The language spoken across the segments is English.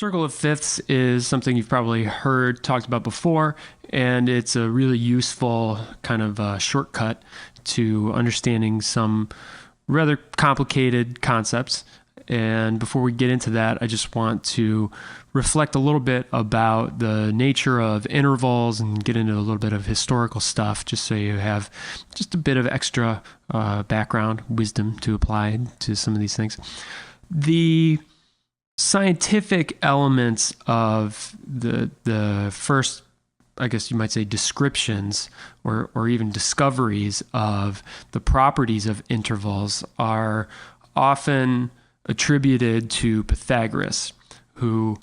Circle of fifths is something you've probably heard talked about before, and it's a really useful kind of shortcut to understanding some rather complicated concepts. And before we get into that, I just want to reflect a little bit about the nature of intervals and get into a little bit of historical stuff, just so you have just a bit of extra background wisdom to apply to some of these things. The scientific elements of the first, I guess you might say, descriptions or even discoveries of the properties of intervals are often attributed to Pythagoras, who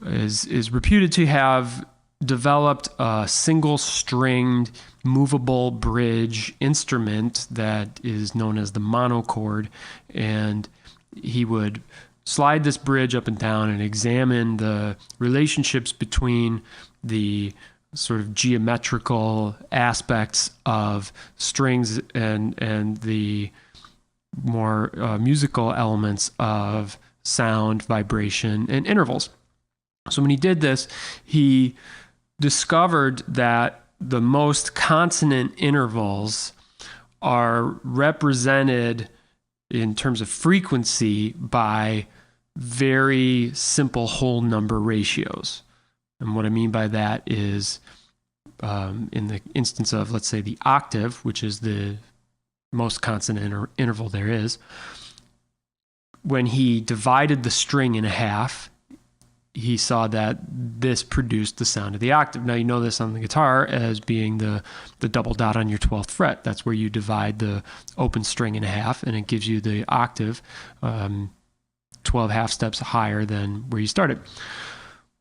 is reputed to have developed a single-stringed movable bridge instrument that is known as the monochord, and he would slide this bridge up and down and examine the relationships between the sort of geometrical aspects of strings and the more musical elements of sound, vibration, and intervals. So when he did this, he discovered that the most consonant intervals are represented in terms of frequency by very simple whole number ratios. And what I mean by that is, in the instance of, let's say, the octave, which is the most consonant interval there is, when he divided the string in half, he saw that this produced the sound of the octave. Now, you know this on the guitar as being the double dot on your 12th fret. That's where you divide the open string in half, and it gives you the octave 12 half steps higher than where you started.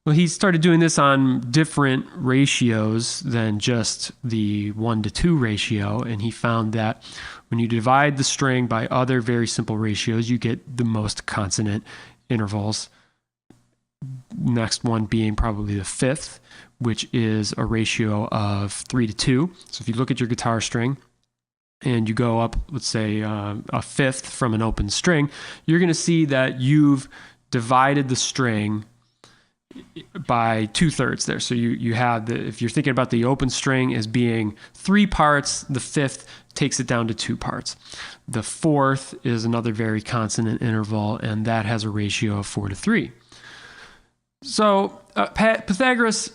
Well, he started doing this on different ratios than just the 1-to-2 ratio, and he found that when you divide the string by other very simple ratios, you get the most consonant intervals. Next one being probably the fifth, which is a ratio of 3-to-2. So if you look at your guitar string and you go up, let's say, a fifth from an open string, you're going to see that you've divided the string by 2/3 there. So you have if you're thinking about the open string as being 3 parts, the fifth takes it down to 2 parts. The fourth is another very consonant interval, and that has a ratio of 4-to-3. So Pythagoras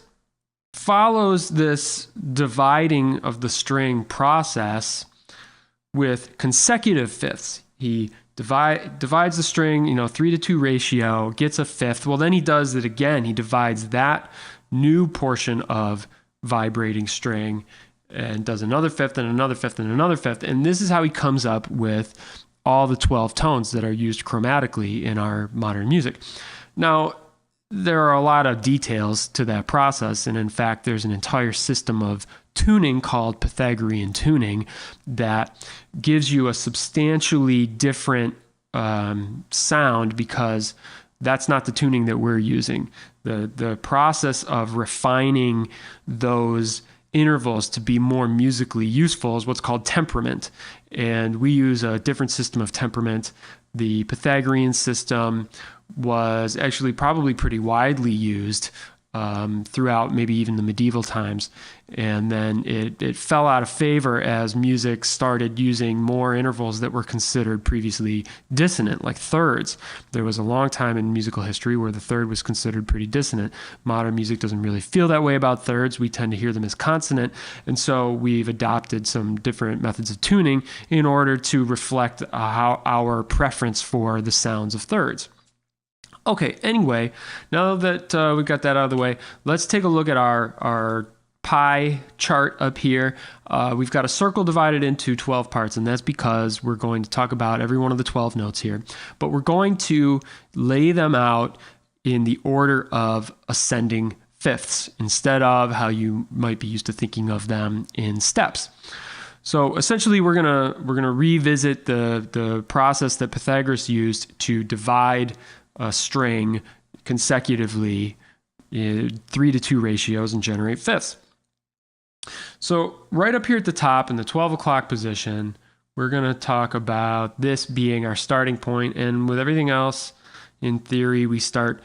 follows this dividing of the string process with consecutive fifths. He divides the string, 3-to-2 ratio, gets a fifth. Well, then he does it again. He divides that new portion of vibrating string and does another fifth and another fifth and another fifth. And this is how he comes up with all the 12 tones that are used chromatically in our modern music. Now, there are a lot of details to that process, and in fact, there's an entire system of tuning called Pythagorean tuning that gives you a substantially different sound, because that's not the tuning that we're using. The process of refining those intervals to be more musically useful is what's called temperament, and we use a different system of temperament. The Pythagorean system was actually probably pretty widely used throughout maybe even the medieval times, and then it fell out of favor as music started using more intervals that were considered previously dissonant, like thirds. There was a long time in musical history where the third was considered pretty dissonant. Modern music doesn't really feel that way about thirds. We tend to hear them as consonant, and so we've adopted some different methods of tuning in order to reflect how our preference for the sounds of thirds. Okay, anyway, now that we got that out of the way, let's take a look at our pie chart up here. We've got a circle divided into 12 parts, and that's because we're going to talk about every one of the 12 notes here. But we're going to lay them out in the order of ascending fifths instead of how you might be used to thinking of them in steps. So essentially, we're gonna revisit the process that Pythagoras used to divide a string consecutively in 3-to-2 ratios and generate fifths. So right up here at the top in the 12 o'clock position, we're going to talk about this being our starting point, and with everything else, in theory, we start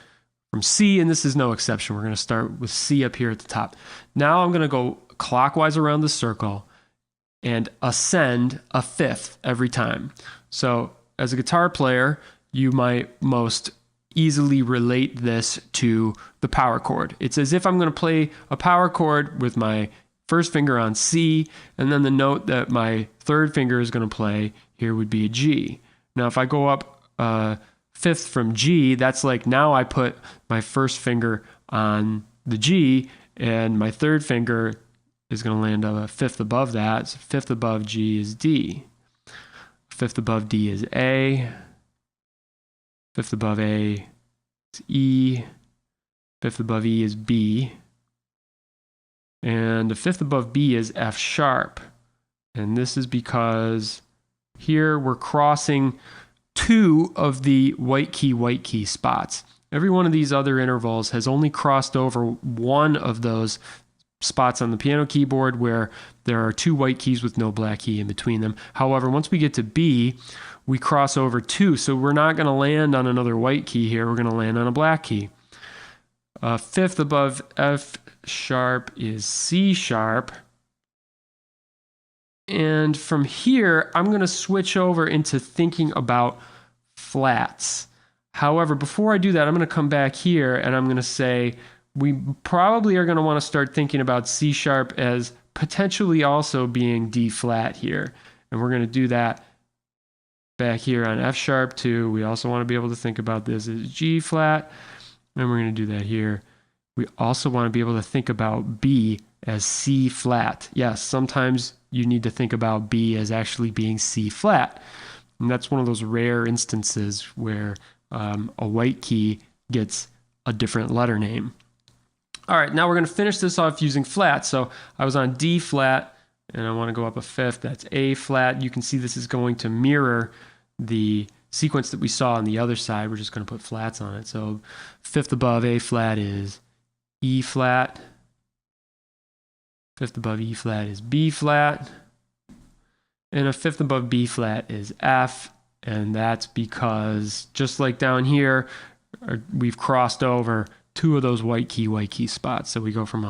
from C, and this is no exception. We're going to start with C up here at the top. Now I'm going to go clockwise around the circle and ascend a fifth every time. So as a guitar player, you might most easily relate this to the power chord. It's as if I'm going to play a power chord with my first finger on C, and then the note that my third finger is going to play here would be a G. Now if I go up fifth from G, that's like now I put my first finger on the G, and my third finger is going to land a fifth above that. So fifth above G is D. Fifth above D is A. Fifth above A is E. Fifth above E is B. And the fifth above B is F sharp. And this is because here we're crossing two of the white key spots. Every one of these other intervals has only crossed over one of those spots on the piano keyboard where there are two white keys with no black key in between them. However, once we get to B, we cross over two, so we're not going to land on another white key here. We're going to land on a black key. Fifth above F sharp is C sharp. And from here, I'm going to switch over into thinking about flats. However, before I do that, I'm going to come back here and I'm going to say we probably are going to want to start thinking about C sharp as potentially also being D flat here. And we're going to do that back here on F sharp too. We also want to be able to think about this as G flat. And we're going to do that here. We also want to be able to think about B as C flat. Yes, sometimes you need to think about B as actually being C flat. And that's one of those rare instances where a white key gets a different letter name. All right, now we're going to finish this off using flats. So I was on D flat, and I want to go up a fifth. That's A flat. You can see this is going to mirror the sequence that we saw on the other side. We're just going to put flats on it. So fifth above A flat is E flat. Fifth above E flat is B flat. And a fifth above B flat is F. And that's because, just like down here, we've crossed over two of those white key spots. So we go from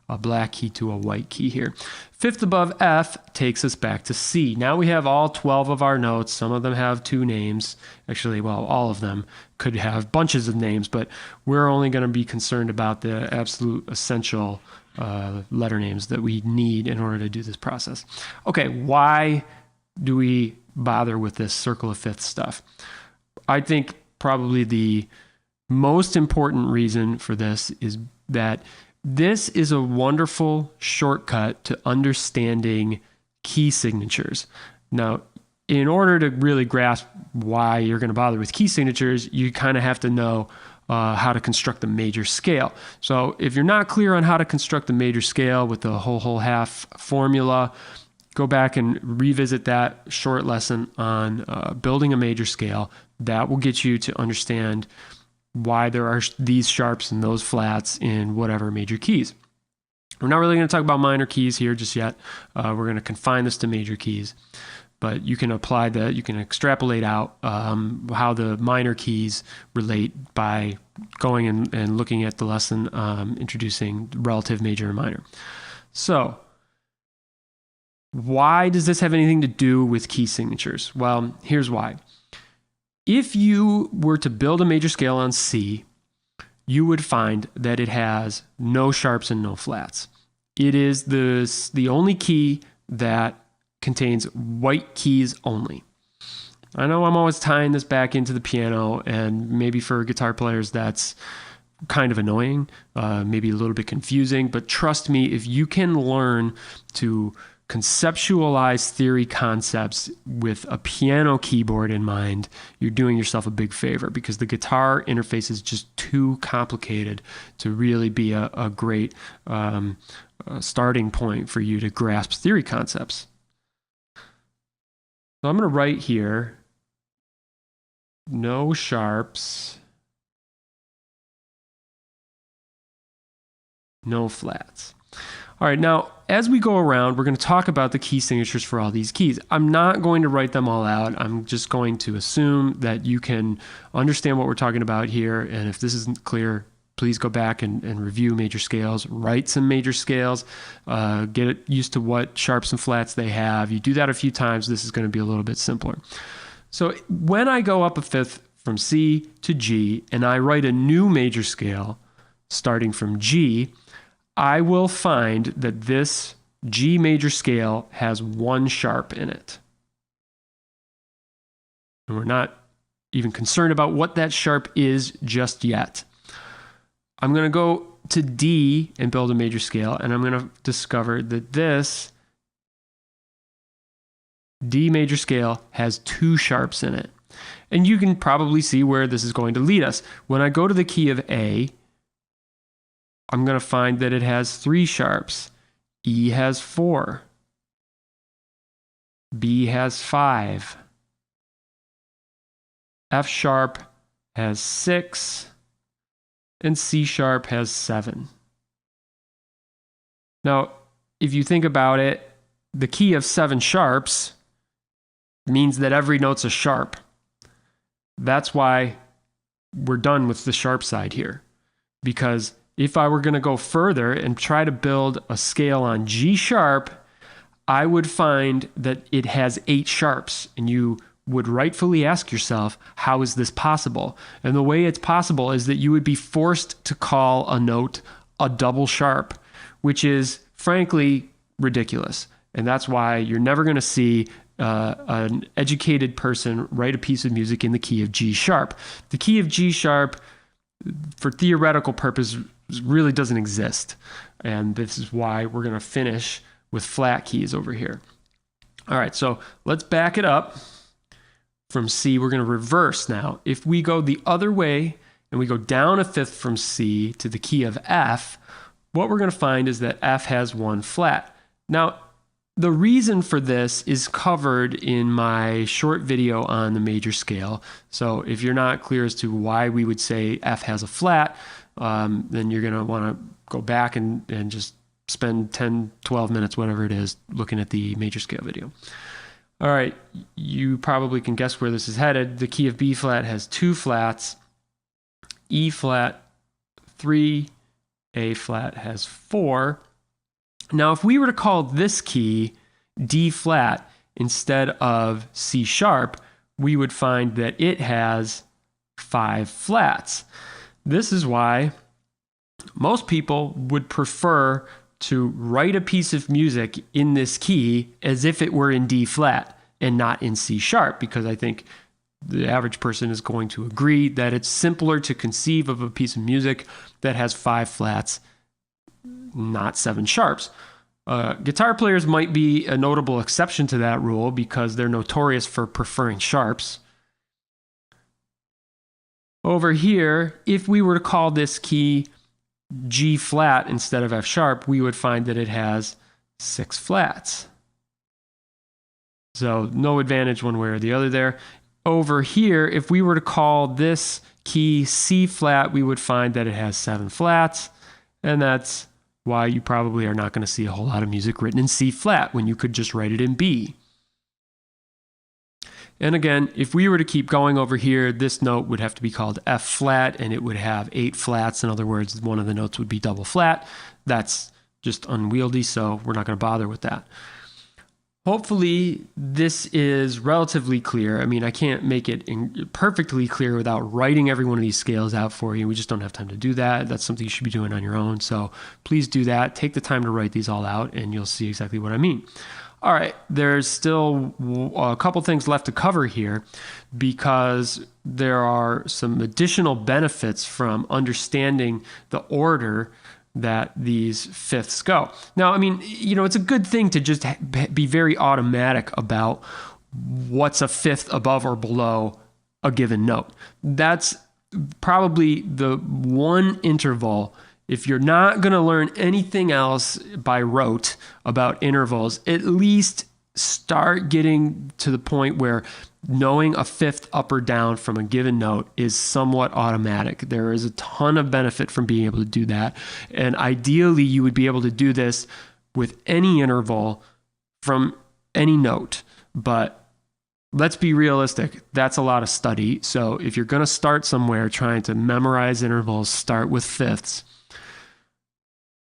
a black key to a white key here. Fifth above F takes us back to C. Now we have all 12 of our notes. Some of them have two names. Actually, well, all of them could have bunches of names, but we're only going to be concerned about the absolute essential letter names that we need in order to do this process. Okay, why do we bother with this circle of fifths stuff? I think probably the most important reason for this is that this is a wonderful shortcut to understanding key signatures. Now, in order to really grasp why you're going to bother with key signatures, you kind of have to know how to construct the major scale. So if you're not clear on how to construct the major scale with the whole half formula, go back and revisit that short lesson on building a major scale. That will get you to understand why there are these sharps and those flats in whatever major keys. We're not really going to talk about minor keys here just yet. We're going to confine this to major keys. But you can apply that, you can extrapolate out how the minor keys relate by going and looking at the lesson introducing relative major and minor. So, why does this have anything to do with key signatures? Well, here's why. If you were to build a major scale on C, you would find that it has no sharps and no flats. It is the only key that contains white keys only. I know I'm always tying this back into the piano, and maybe for guitar players that's kind of annoying, maybe a little bit confusing, but trust me, if you can learn to conceptualize theory concepts with a piano keyboard in mind, you're doing yourself a big favor, because the guitar interface is just too complicated to really be a great starting point for you to grasp theory concepts. So I'm going to write here, no sharps, no flats. All right, now, as we go around, we're going to talk about the key signatures for all these keys. I'm not going to write them all out. I'm just going to assume that you can understand what we're talking about here, and if this isn't clear, please go back and review major scales, write some major scales, get used to what sharps and flats they have. You do that a few times, this is going to be a little bit simpler. So when I go up a fifth from C to G and I write a new major scale starting from G, I will find that this G major scale has one sharp in it. And we're not even concerned about what that sharp is just yet. I'm going to go to D and build a major scale, and I'm going to discover that this D major scale has two sharps in it. And you can probably see where this is going to lead us. When I go to the key of A, I'm going to find that it has three sharps. E has 4. B has 5. F sharp has 6. And C sharp has 7. Now, if you think about it, the key of 7 sharps means that every note's a sharp. That's why we're done with the sharp side here. Because if I were going to go further and try to build a scale on G sharp, I would find that it has 8 sharps. And you would rightfully ask yourself, how is this possible? And the way it's possible is that you would be forced to call a note a double sharp, which is frankly ridiculous. And that's why you're never going to see an educated person write a piece of music in the key of G sharp. The key of G sharp, for theoretical purposes, really doesn't exist. And this is why we're going to finish with flat keys over here. All right, so let's back it up. From C, we're going to reverse now. If we go the other way and we go down a fifth from C to the key of F, what we're going to find is that F has one flat. Now, the reason for this is covered in my short video on the major scale. So if you're not clear as to why we would say F has a flat, then you're going to want to go back and just spend 10, 12 minutes, whatever it is, looking at the major scale video. All right, you probably can guess where this is headed. The key of B flat has 2 flats, E flat 3, A flat has 4. Now, if we were to call this key D flat instead of C sharp, we would find that it has 5 flats. This is why most people would prefer to write a piece of music in this key as if it were in D flat and not in C sharp, because I think the average person is going to agree that it's simpler to conceive of a piece of music that has 5 flats, not 7 sharps. Guitar players might be a notable exception to that rule because they're notorious for preferring sharps. Over here, if we were to call this key G flat instead of F sharp, we would find that it has 6 flats. So no advantage one way or the other there. Over here, if we were to call this key C flat, we would find that it has 7 flats. And that's why you probably are not going to see a whole lot of music written in C flat when you could just write it in B. And again, if we were to keep going over here, this note would have to be called F flat, and it would have 8 flats. In other words, one of the notes would be double flat. That's just unwieldy, so we're not going to bother with that. Hopefully, this is relatively clear. I mean, I can't make it perfectly clear without writing every one of these scales out for you. We just don't have time to do that. That's something you should be doing on your own. So please do that. Take the time to write these all out, and you'll see exactly what I mean. All right, there's still a couple things left to cover here because there are some additional benefits from understanding the order that these fifths go. Now, I mean, it's a good thing to just be very automatic about what's a fifth above or below a given note. That's probably the one interval. If you're not going to learn anything else by rote about intervals, at least start getting to the point where knowing a fifth up or down from a given note is somewhat automatic. There is a ton of benefit from being able to do that. And ideally, you would be able to do this with any interval from any note. But let's be realistic. That's a lot of study. So if you're going to start somewhere trying to memorize intervals, start with fifths.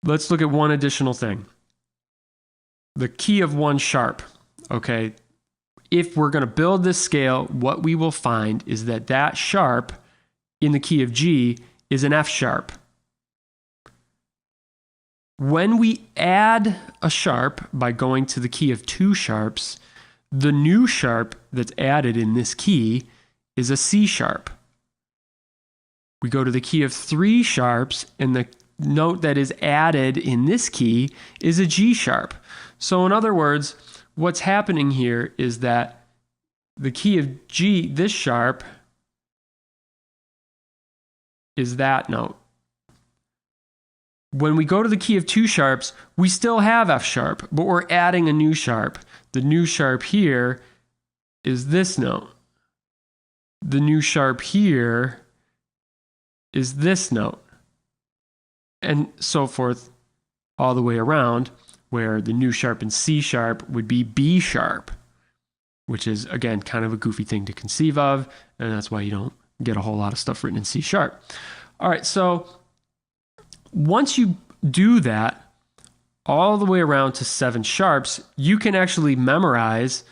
Let's look at one additional thing. The key of 1 sharp, okay? If we're going to build this scale, what we will find is that that sharp in the key of G is an F sharp. When we add a sharp by going to the key of 2 sharps, the new sharp that's added in this key is a C sharp. We go to the key of 3 sharps, and the note that is added in this key is a G sharp. So in other words, what's happening here is that the key of G, this sharp, is that note. When we go to the key of 2 sharps, we still have F sharp, but we're adding a new sharp. The new sharp here is this note. The new sharp here is this note. And so forth all the way around, where the new sharp in C sharp would be B sharp, which is, again, kind of a goofy thing to conceive of, and that's why you don't get a whole lot of stuff written in C sharp. All right, so once you do that all the way around to 7 sharps, you can actually memorize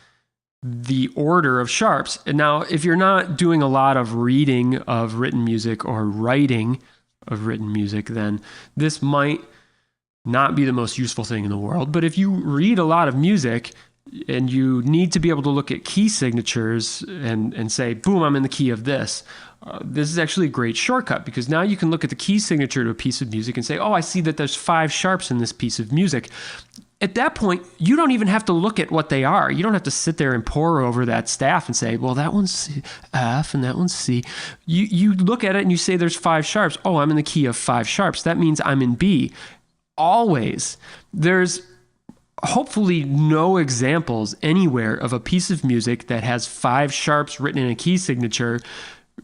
the order of sharps. And now, if you're not doing a lot of reading of written music or writing of written music, then this might not be the most useful thing in the world. But if you read a lot of music and you need to be able to look at key signatures and say, boom, I'm in the key of this. This is actually a great shortcut, because now you can look at the key signature to a piece of music and say, oh, I see that there's 5 sharps in this piece of music. At that point, you don't even have to look at what they are. You don't have to sit there and pore over that staff and say, well, that one's F and that one's C. You look at it and you say there's 5 sharps. Oh, I'm in the key of 5 sharps. That means I'm in B. Always. There's hopefully no examples anywhere of a piece of music that has 5 sharps written in a key signature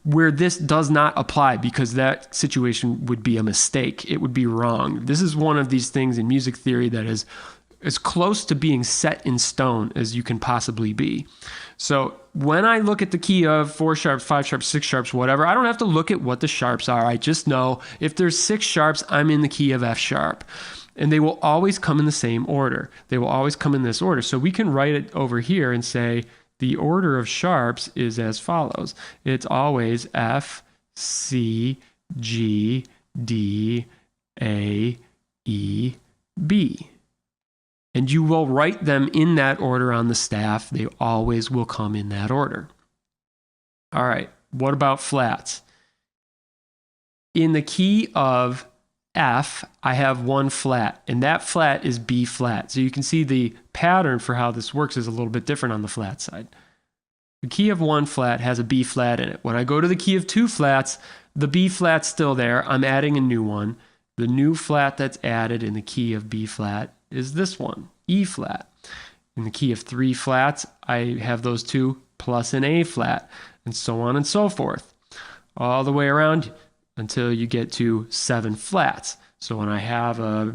where this does not apply, because that situation would be a mistake. It would be wrong. This is one of these things in music theory that is as close to being set in stone as you can possibly be. So when I look at the key of 4 sharps, 5 sharps, 6 sharps, whatever, I don't have to look at what the sharps are. I just know if there's 6 sharps, I'm in the key of F sharp. And they will always come in the same order. They will always come in this order. So we can write it over here and say the order of sharps is as follows. It's always F, C, G, D, A, E, B. And you will write them in that order on the staff. They always will come in that order. All right, what about flats? In the key of F, I have 1 flat, and that flat is B flat. So you can see the pattern for how this works is a little bit different on the flat side. The key of 1 flat has a B flat in it. When I go to the key of 2 flats, the B flat's still there. I'm adding a new one. The new flat that's added in the key of B flat is this one, E flat. In the key of 3 flats, I have those 2 plus an A flat, and so on and so forth, all the way around until you get to 7 flats. So when I have a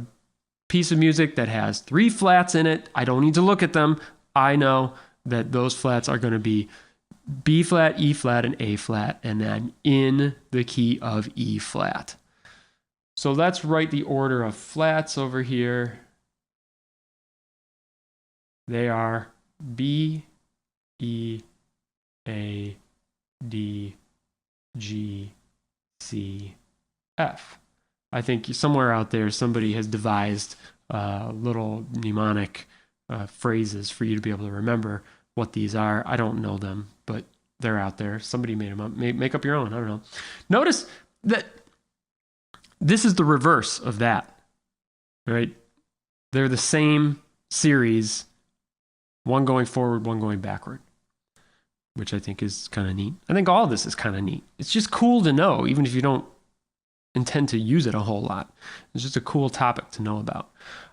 piece of music that has 3 flats in it, I don't need to look at them. I know that those flats are going to be B flat, E flat, and A flat, and then in the key of E flat. So let's write the order of flats over here. They are B, E, A, D, G, C, F. I think somewhere out there somebody has devised little mnemonic phrases for you to be able to remember what these are. I don't know them, but they're out there. Somebody made them up. Make up your own. I don't know. Notice that this is the reverse of that, right? They're the same series, one going forward, one going backward, which I think is kind of neat. I think all of this is kind of neat. It's just cool to know, even if you don't intend to use it a whole lot. It's just a cool topic to know about.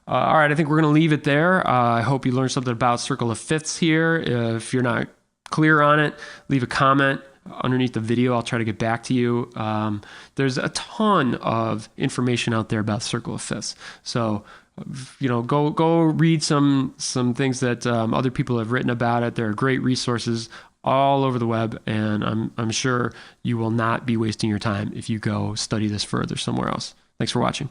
All right, I think we're going to leave it there. I hope you learned something about circle of fifths here. If you're not clear on it, leave a comment underneath the video. I'll try to get back to you. There's a ton of information out there about circle of fifths. So Go read some things that other people have written about it. There are great resources all over the web, and I'm sure you will not be wasting your time if you go study this further somewhere else. Thanks for watching.